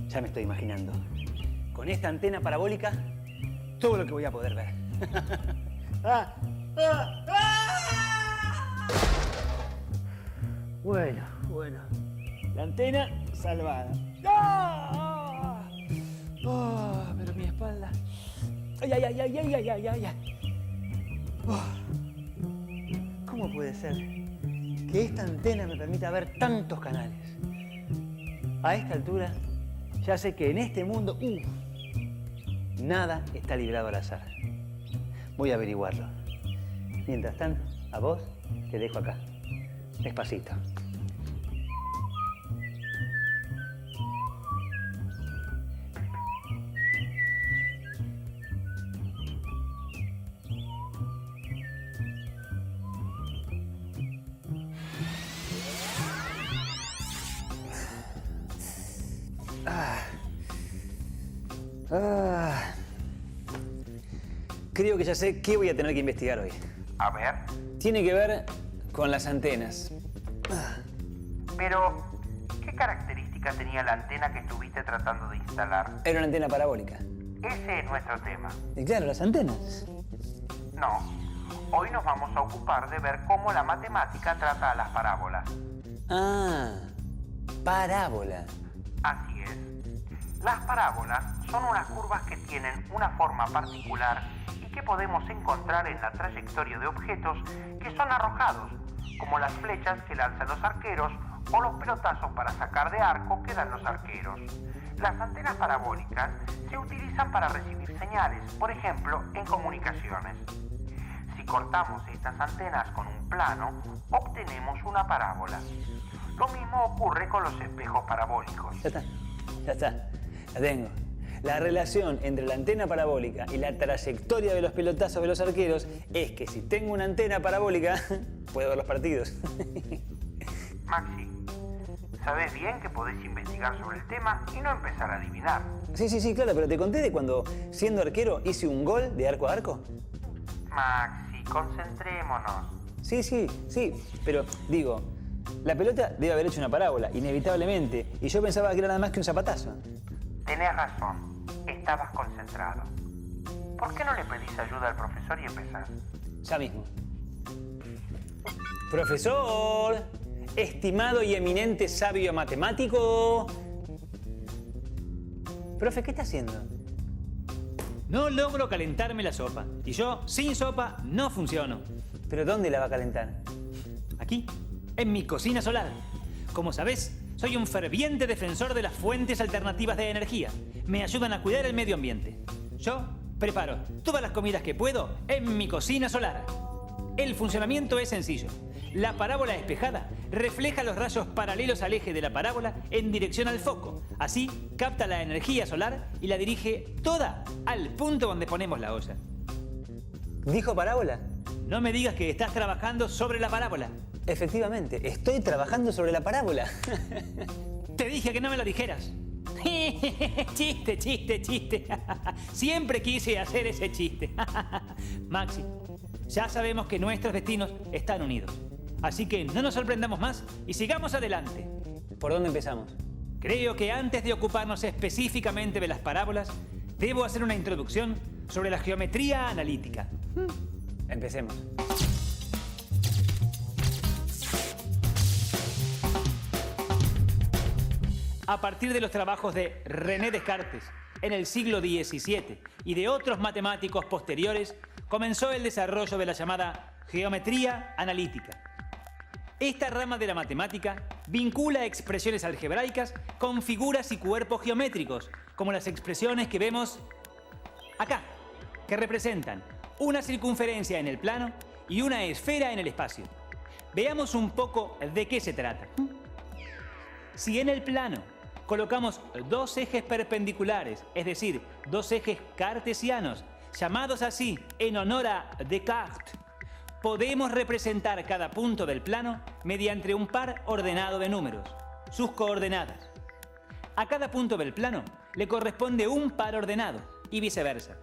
Ya me estoy imaginando. Con esta antena parabólica, todo lo que voy a poder ver. Bueno. La antena salvada. Pero mi espalda. Ay. ¿Cómo puede ser que esta antena me permita ver tantos canales? A esta altura, ya sé que en este mundo, nada está librado al azar. Voy a averiguarlo. Mientras tanto, a vos te dejo acá. Despacito. Creo que ya sé qué voy a tener que investigar hoy. A ver. Tiene que ver con las antenas. Pero, ¿qué característica tenía la antena que estuviste tratando de instalar? Era una antena parabólica. Ese es nuestro tema. Y claro, las antenas. No. Hoy nos vamos a ocupar de ver cómo la matemática trata a las parábolas. Parábola. Así es. Las parábolas son unas curvas que tienen una forma particular y que podemos encontrar en la trayectoria de objetos que son arrojados, como las flechas que lanzan los arqueros o los pelotazos para sacar de arco que dan los arqueros. Las antenas parabólicas se utilizan para recibir señales, por ejemplo, en comunicaciones. Si cortamos estas antenas con un plano, obtenemos una parábola. Lo mismo ocurre con los espejos parabólicos. Ya está. La tengo. La relación entre la antena parabólica y la trayectoria de los pelotazos de los arqueros es que si tengo una antena parabólica, puedo ver los partidos. Maxi, sabes bien que podés investigar sobre el tema y no empezar a adivinar. Sí, claro, pero te conté de cuando, siendo arquero, hice un gol de arco a arco. Maxi, concentrémonos. Sí, pero digo, la pelota debe haber hecho una parábola, inevitablemente, y yo pensaba que era nada más que un zapatazo. Tenés razón, estabas concentrado. ¿Por qué no le pedís ayuda al profesor y empezás? Ya mismo. Profesor, estimado y eminente sabio matemático. Profe, ¿qué está haciendo? No logro calentarme la sopa. Y yo, sin sopa, no funciono. ¿Pero dónde la va a calentar? Aquí, en mi cocina solar. Como sabés, soy un ferviente defensor de las fuentes alternativas de energía. Me ayudan a cuidar el medio ambiente. Yo preparo todas las comidas que puedo en mi cocina solar. El funcionamiento es sencillo. La parábola espejada refleja los rayos paralelos al eje de la parábola en dirección al foco. Así, capta la energía solar y la dirige toda al punto donde ponemos la olla. ¿Dijo parábola? No me digas que estás trabajando sobre la parábola. Efectivamente, estoy trabajando sobre la parábola. Te dije que no me lo dijeras. Chiste. Siempre quise hacer ese chiste. Maxi, ya sabemos que nuestros destinos están unidos. Así que no nos sorprendamos más y sigamos adelante. ¿Por dónde empezamos? Creo que antes de ocuparnos específicamente de las parábolas, debo hacer una introducción sobre la geometría analítica. Empecemos. A partir de los trabajos de René Descartes en el siglo XVII y de otros matemáticos posteriores, comenzó el desarrollo de la llamada geometría analítica. Esta rama de la matemática vincula expresiones algebraicas con figuras y cuerpos geométricos, como las expresiones que vemos acá, que representan una circunferencia en el plano y una esfera en el espacio. Veamos un poco de qué se trata. Si en el plano colocamos dos ejes perpendiculares, es decir, dos ejes cartesianos, llamados así en honor a Descartes, podemos representar cada punto del plano mediante un par ordenado de números, sus coordenadas. A cada punto del plano le corresponde un par ordenado y viceversa.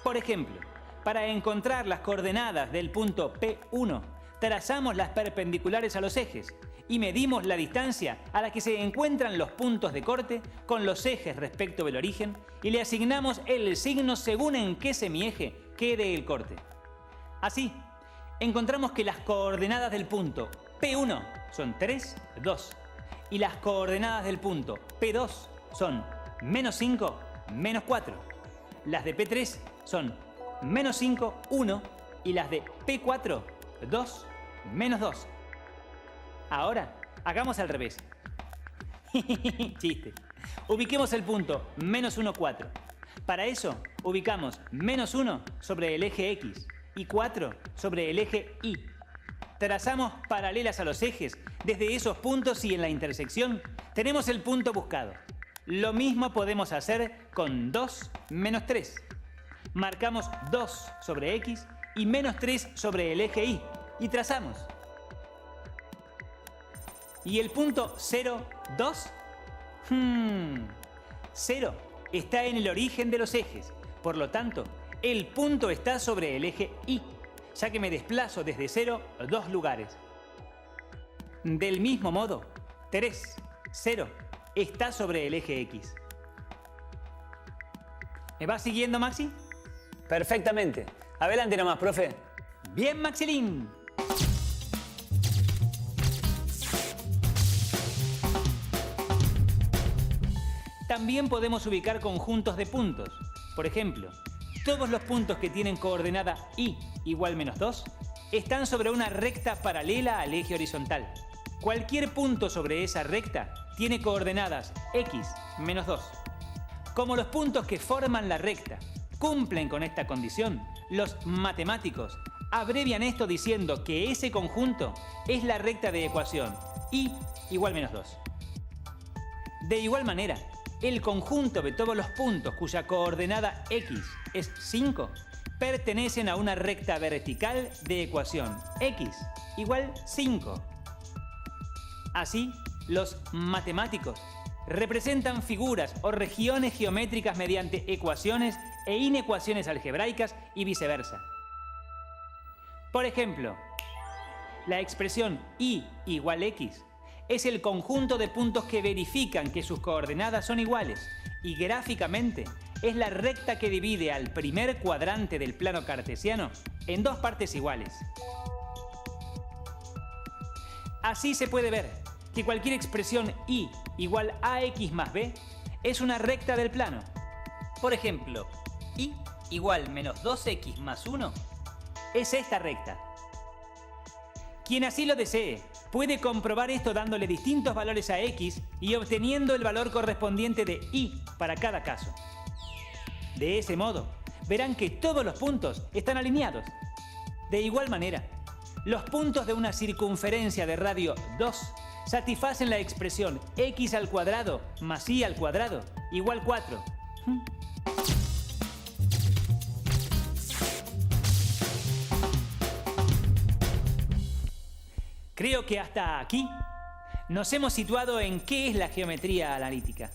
Por ejemplo, para encontrar las coordenadas del punto P1, trazamos las perpendiculares a los ejes y medimos la distancia a la que se encuentran los puntos de corte con los ejes respecto del origen y le asignamos el signo según en qué semieje quede el corte. Así, encontramos que las coordenadas del punto P1 son 3, 2 y las coordenadas del punto P2 son -5, -4. Las de P3 son -5, 1 y las de P4, 2, -2. Ahora, hagamos al revés. Chiste. Ubiquemos el punto -1, 4. Para eso, ubicamos -1 sobre el eje X y 4 sobre el eje Y. Trazamos paralelas a los ejes desde esos puntos y en la intersección tenemos el punto buscado. Lo mismo podemos hacer con 2, -3. Marcamos 2 sobre X y -3 sobre el eje Y y trazamos. ¿Y el punto 0, 2? 0 está en el origen de los ejes. Por lo tanto, el punto está sobre el eje Y, ya que me desplazo desde 0 2 lugares. Del mismo modo, 3, 0 está sobre el eje X. ¿Me vas siguiendo, Maxi? Perfectamente. Adelante nomás, profe. Bien, Maxilín. También podemos ubicar conjuntos de puntos. Por ejemplo, todos los puntos que tienen coordenada Y igual -2 están sobre una recta paralela al eje horizontal. Cualquier punto sobre esa recta tiene coordenadas X -2. Como los puntos que forman la recta cumplen con esta condición, los matemáticos abrevian esto diciendo que ese conjunto es la recta de ecuación Y igual -2. De igual manera, el conjunto de todos los puntos cuya coordenada X es 5 pertenecen a una recta vertical de ecuación X igual 5. Así, los matemáticos representan figuras o regiones geométricas mediante ecuaciones e inecuaciones algebraicas y viceversa. Por ejemplo, la expresión Y igual X es el conjunto de puntos que verifican que sus coordenadas son iguales y gráficamente es la recta que divide al primer cuadrante del plano cartesiano en dos partes iguales. Así se puede ver que cualquier expresión Y igual a X más B es una recta del plano. Por ejemplo, Y igual -2X más 1 es esta recta. Quien así lo desee puede comprobar esto dándole distintos valores a X y obteniendo el valor correspondiente de Y para cada caso. De ese modo, verán que todos los puntos están alineados. De igual manera, los puntos de una circunferencia de radio 2 satisfacen la expresión X al cuadrado más Y al cuadrado igual 4. Creo que hasta aquí nos hemos situado en qué es la geometría analítica.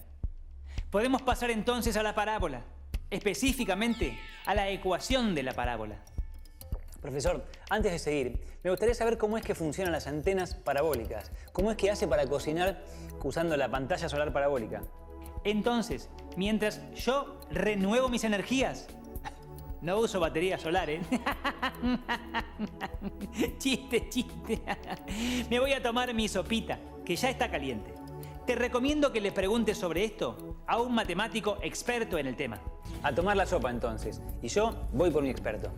Podemos pasar entonces a la parábola, específicamente a la ecuación de la parábola. Profesor, antes de seguir, me gustaría saber cómo es que funcionan las antenas parabólicas. ¿Cómo es que hace para cocinar usando la pantalla solar parabólica? Entonces, mientras yo renuevo mis energías, no uso batería solar, ¿eh? Chiste. Me voy a tomar mi sopita, que ya está caliente. Te recomiendo que le preguntes sobre esto a un matemático experto en el tema. A tomar la sopa entonces. Y yo voy por mi experto.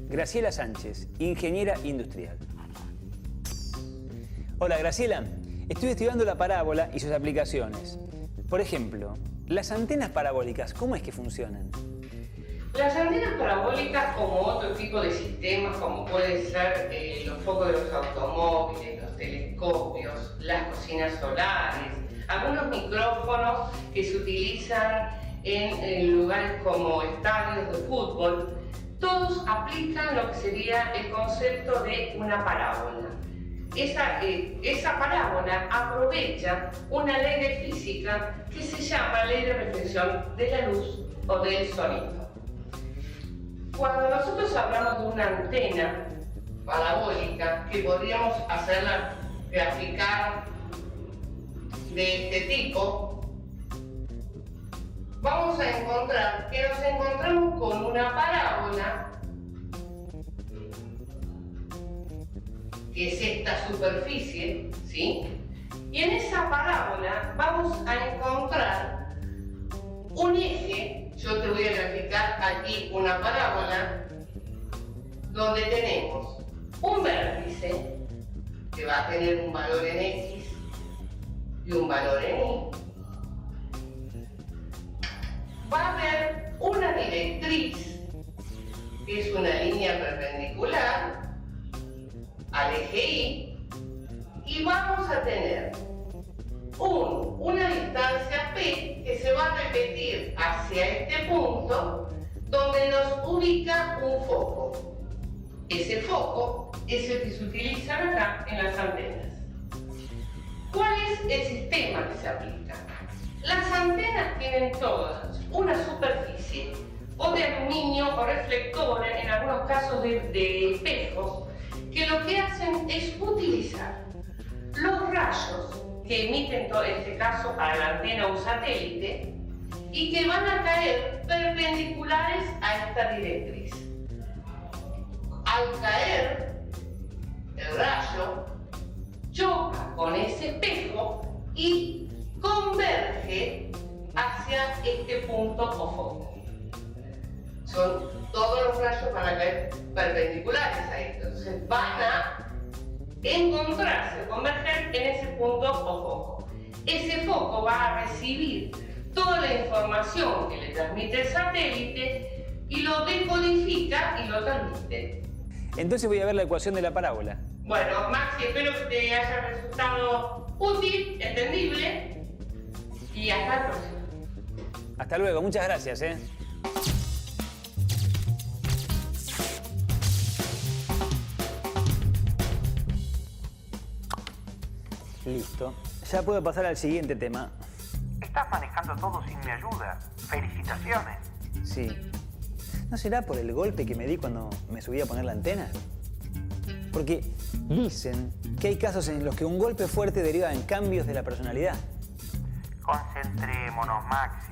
Graciela Sánchez, ingeniera industrial. Hola Graciela, estoy estudiando la parábola y sus aplicaciones. Por ejemplo, las antenas parabólicas, ¿cómo es que funcionan? Las antenas parabólicas, como otro tipo de sistemas, como pueden ser los focos de los automóviles, los telescopios, las cocinas solares, algunos micrófonos que se utilizan en lugares como estadios de fútbol, todos aplican lo que sería el concepto de una parábola. Esa parábola aprovecha una ley de física que se llama ley de reflexión de la luz o del sonido. Cuando nosotros hablamos de una antena parabólica, que podríamos hacerla graficar de este tipo, vamos a encontrar que nos encontramos con una parábola, que es esta superficie, ¿sí? Y en esa parábola vamos a encontrar un eje. Yo te voy a graficar aquí una parábola donde tenemos un vértice que va a tener un valor en X y un valor en Y. Va a haber una directriz, que es una línea perpendicular al eje Y, y vamos a tener una distancia P que se va a repetir hacia este punto donde nos ubica un foco. Ese foco es el que se utiliza acá en las antenas. ¿Cuál es el sistema que se aplica? Las antenas tienen todas una superficie o de aluminio o reflectores, en algunos casos de espejos, que lo que hacen es utilizar los rayos que emiten, en este caso para la antena un satélite, y que van a caer perpendiculares a esta directriz. Al caer, el rayo choca con ese espejo y converge hacia este punto o foco. Todos los rayos van a caer perpendiculares a esto, entonces van a encontrarse, converger en ese punto o foco. Ese foco va a recibir toda la información que le transmite el satélite y lo decodifica y lo transmite. Entonces voy a ver la ecuación de la parábola. Bueno, Maxi, espero que te haya resultado útil, entendible, y hasta el próximo. Hasta luego, muchas gracias, Listo. Ya puedo pasar al siguiente tema. Estás manejando todo sin mi ayuda. ¡Felicitaciones! Sí. ¿No será por el golpe que me di cuando me subí a poner la antena? Porque dicen que hay casos en los que un golpe fuerte deriva en cambios de la personalidad. Concentrémonos, Maxi.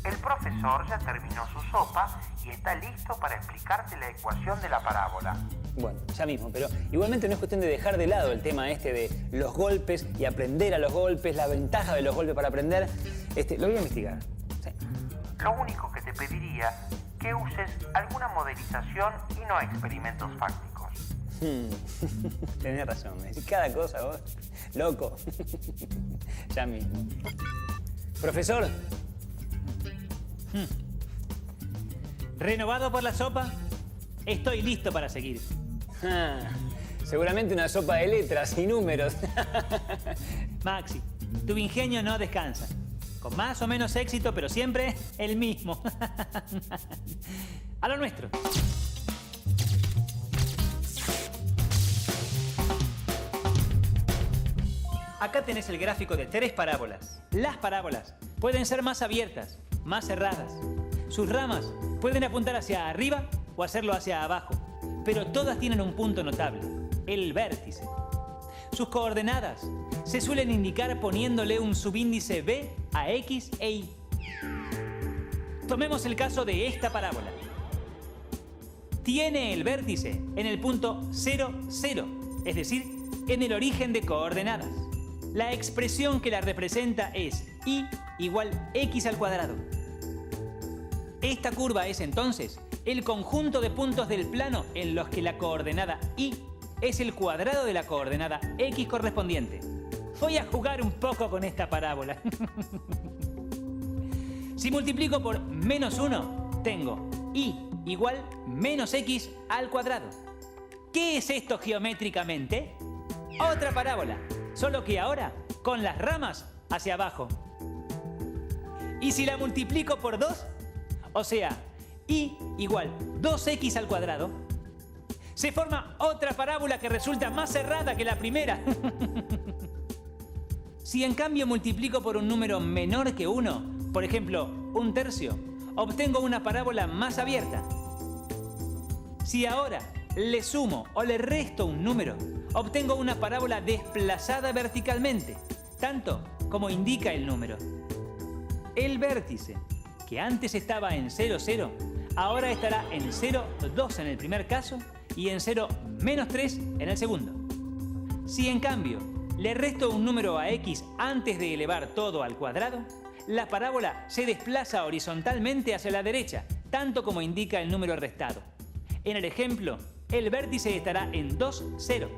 El profesor ya terminó su sopa y está listo para explicarte la ecuación de la parábola. Bueno, ya mismo, pero igualmente no es cuestión de dejar de lado el tema este de los golpes y aprender a los golpes, la ventaja de los golpes para aprender. Lo voy a investigar. Sí. Lo único que te pediría que uses alguna modelización y no experimentos fácticos. Tenés razón, me decís cada cosa vos. Loco. Ya mismo. Profesor. ¿Renovado por la sopa? Estoy listo para seguir. Seguramente una sopa de letras y números. Maxi, tu ingenio no descansa. Con más o menos éxito, pero siempre el mismo. A lo nuestro. Acá tenés el gráfico de 3 parábolas. Las parábolas pueden ser más abiertas, más cerradas. Sus ramas pueden apuntar hacia arriba o hacerlo hacia abajo, pero todas tienen un punto notable, el vértice. Sus coordenadas se suelen indicar poniéndole un subíndice B a X e Y. Tomemos el caso de esta parábola. Tiene el vértice en el punto 0, 0, es decir, en el origen de coordenadas. La expresión que la representa es y igual x al cuadrado. Esta curva es entonces el conjunto de puntos del plano en los que la coordenada y es el cuadrado de la coordenada x correspondiente. Voy a jugar un poco con esta parábola. Si multiplico por -1, tengo y igual menos x al cuadrado. ¿Qué es esto geométricamente? Otra parábola, solo que ahora con las ramas hacia abajo. Y si la multiplico por 2, o sea, y igual 2x al cuadrado, se forma otra parábola que resulta más cerrada que la primera. Si en cambio multiplico por un número menor que 1, por ejemplo, 1/3, obtengo una parábola más abierta. Si ahora le sumo o le resto un número, obtengo una parábola desplazada verticalmente, tanto como indica el número. El vértice, que antes estaba en 0, 0, ahora estará en 0, 2 en el primer caso y en 0, menos 3 en el segundo. Si en cambio le resto un número a x antes de elevar todo al cuadrado, la parábola se desplaza horizontalmente hacia la derecha, tanto como indica el número restado. En el ejemplo, el vértice estará en 2, 0.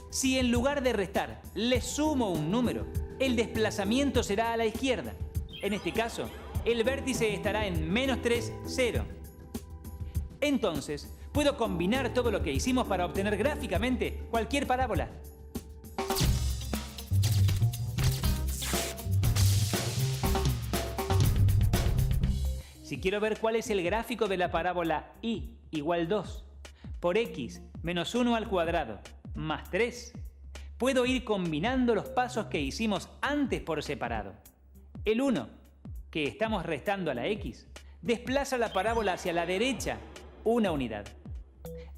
Si en lugar de restar le sumo un número, el desplazamiento será a la izquierda. En este caso, el vértice estará en menos 3, 0. Entonces, puedo combinar todo lo que hicimos para obtener gráficamente cualquier parábola. Si quiero ver cuál es el gráfico de la parábola y igual 2 por x menos 1 al cuadrado más 3, puedo ir combinando los pasos que hicimos antes por separado. El 1, que estamos restando a la x, desplaza la parábola hacia la derecha una unidad.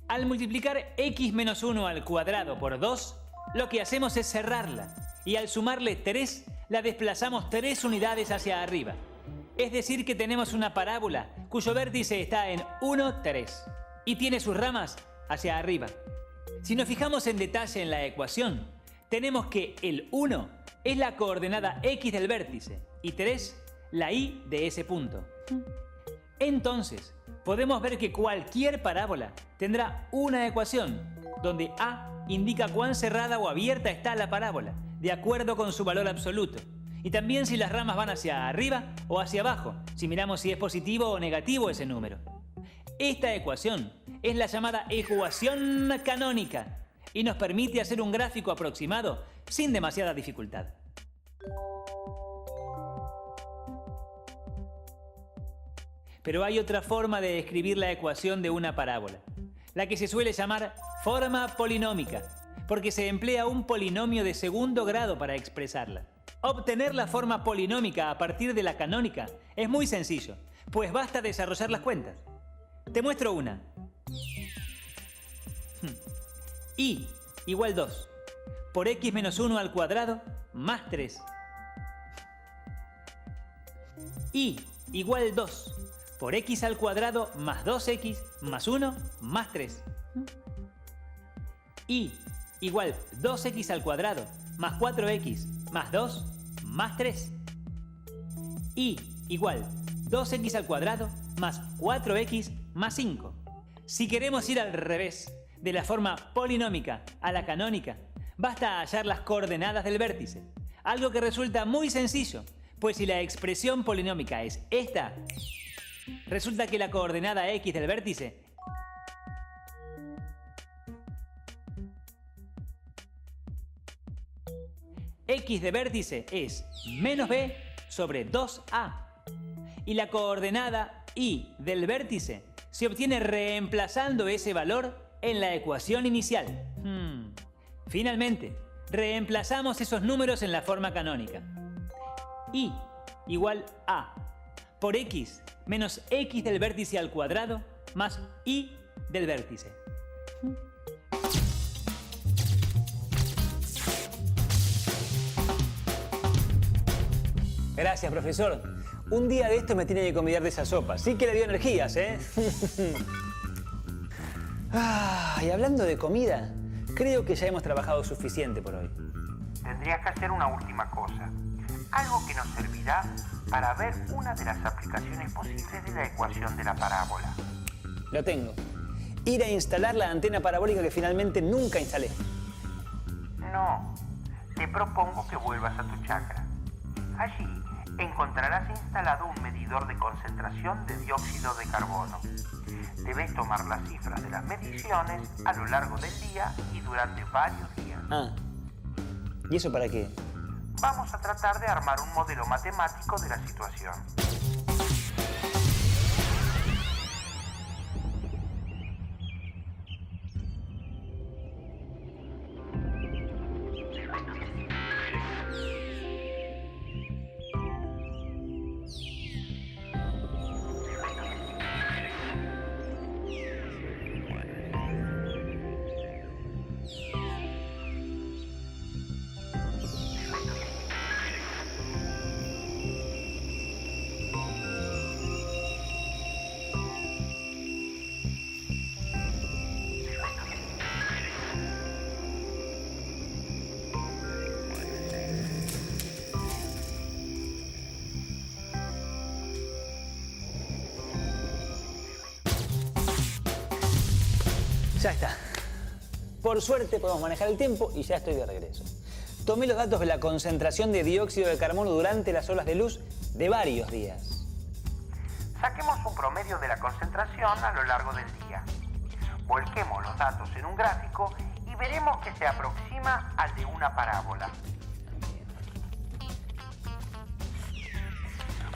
Al multiplicar x menos 1 al cuadrado por 2, lo que hacemos es cerrarla, y al sumarle 3, la desplazamos 3 unidades hacia arriba. Es decir que tenemos una parábola cuyo vértice está en 1, 3 y tiene sus ramas hacia arriba. Si nos fijamos en detalle en la ecuación, tenemos que el 1 es la coordenada x del vértice y 3 la y de ese punto. Entonces, podemos ver que cualquier parábola tendrá una ecuación donde a indica cuán cerrada o abierta está la parábola, de acuerdo con su valor absoluto. Y también si las ramas van hacia arriba o hacia abajo, si miramos si es positivo o negativo ese número. Esta ecuación es la llamada ecuación canónica y nos permite hacer un gráfico aproximado sin demasiada dificultad. Pero hay otra forma de escribir la ecuación de una parábola, la que se suele llamar forma polinómica, porque se emplea un polinomio de segundo grado para expresarla. Obtener la forma polinómica a partir de la canónica es muy sencillo, pues basta desarrollar las cuentas. Te muestro una. Y igual 2 por x menos 1 al cuadrado más 3. Y igual 2 por x al cuadrado más 2x más 1 más 3. Y igual 2x al cuadrado más 4x más 2 más 3. Y igual 2x al cuadrado más 4x más 5. Si queremos ir al revés, de la forma polinómica a la canónica, basta hallar las coordenadas del vértice, algo que resulta muy sencillo, pues si la expresión polinómica es esta, resulta que la coordenada x del vértice x de vértice es menos b sobre 2a y la coordenada y del vértice se obtiene reemplazando ese valor en la ecuación inicial. Finalmente, reemplazamos esos números en la forma canónica. Y igual a por x menos x del vértice al cuadrado más y del vértice. Gracias, profesor. Un día de esto me tiene que convidar de esa sopa. Sí que le dio energías, ¿eh? Y hablando de comida, creo que ya hemos trabajado suficiente por hoy. Tendrías que hacer una última cosa. Algo que nos servirá para ver una de las aplicaciones posibles de la ecuación de la parábola. Lo tengo. Ir a instalar la antena parabólica que finalmente nunca instalé. No, te propongo que vuelvas a tu chakra. Allí encontrarás instalado un medidor de concentración de dióxido de carbono. Debes tomar las cifras de las mediciones a lo largo del día y durante varios días. ¿Y eso para qué? Vamos a tratar de armar un modelo matemático de la situación. Ya está. Por suerte podemos manejar el tiempo y ya estoy de regreso. Tomé los datos de la concentración de dióxido de carbono durante las olas de luz de varios días. Saquemos un promedio de la concentración a lo largo del día. Volquemos los datos en un gráfico y veremos que se aproxima al de una parábola.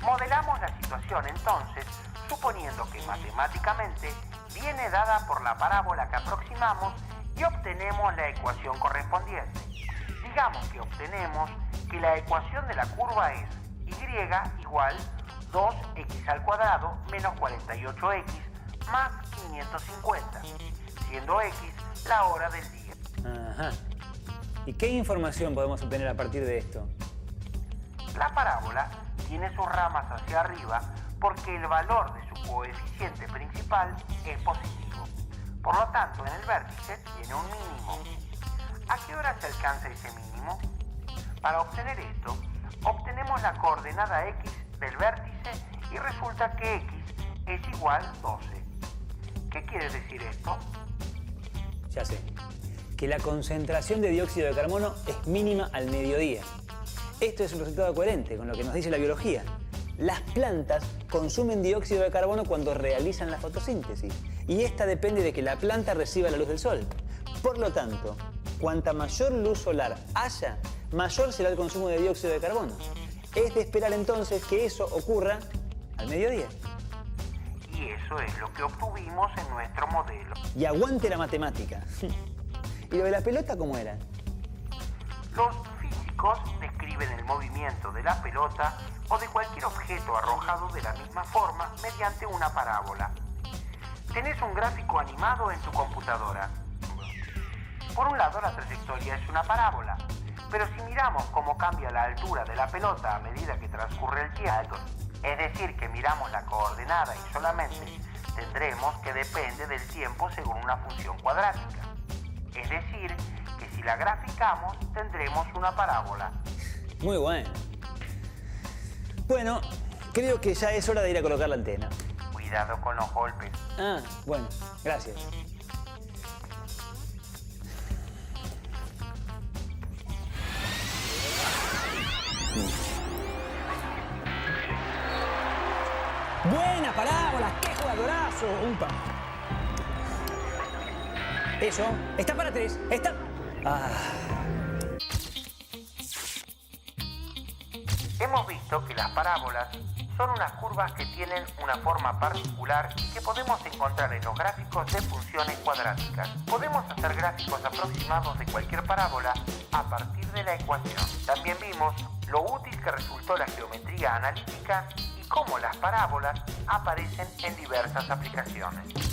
Modelamos la situación entonces, suponiendo que matemáticamente viene dada por la parábola que aproximamos y obtenemos la ecuación correspondiente. Digamos que obtenemos que la ecuación de la curva es y igual 2x al cuadrado menos 48x más 550, siendo x la hora del día. Ajá. ¿Y qué información podemos obtener a partir de esto? La parábola tiene sus ramas hacia arriba porque el valor de su coeficiente principal es positivo. Por lo tanto, en el vértice tiene un mínimo. ¿A qué hora se alcanza ese mínimo? Para obtener esto, obtenemos la coordenada x del vértice y resulta que x es igual a 12. ¿Qué quiere decir esto? Ya sé. Que la concentración de dióxido de carbono es mínima al mediodía. Esto es un resultado coherente con lo que nos dice la biología. Las plantas consumen dióxido de carbono cuando realizan la fotosíntesis y esta depende de que la planta reciba la luz del sol. Por lo tanto, cuanta mayor luz solar haya, mayor será el consumo de dióxido de carbono. Es de esperar entonces que eso ocurra al mediodía. Y eso es lo que obtuvimos en nuestro modelo. Y aguante la matemática. ¿Y lo de la pelota cómo era? Los físicos describen el movimiento de la pelota o de cualquier objeto arrojado de la misma forma mediante una parábola. Tenés un gráfico animado en tu computadora. Por un lado, la trayectoria es una parábola, pero si miramos cómo cambia la altura de la pelota a medida que transcurre el tiempo, es decir, que miramos la coordenada y solamente tendremos que depende del tiempo según una función cuadrática. Es decir, que si la graficamos, tendremos una parábola. Muy bueno. Bueno, creo que ya es hora de ir a colocar la antena. Cuidado con los golpes. Ah, bueno, gracias. Buena parábola, qué jugadorazo. Upa. Eso, está para 3, está... Hemos visto que las parábolas son unas curvas que tienen una forma particular y que podemos encontrar en los gráficos de funciones cuadráticas. Podemos hacer gráficos aproximados de cualquier parábola a partir de la ecuación. También vimos lo útil que resultó la geometría analítica y cómo las parábolas aparecen en diversas aplicaciones.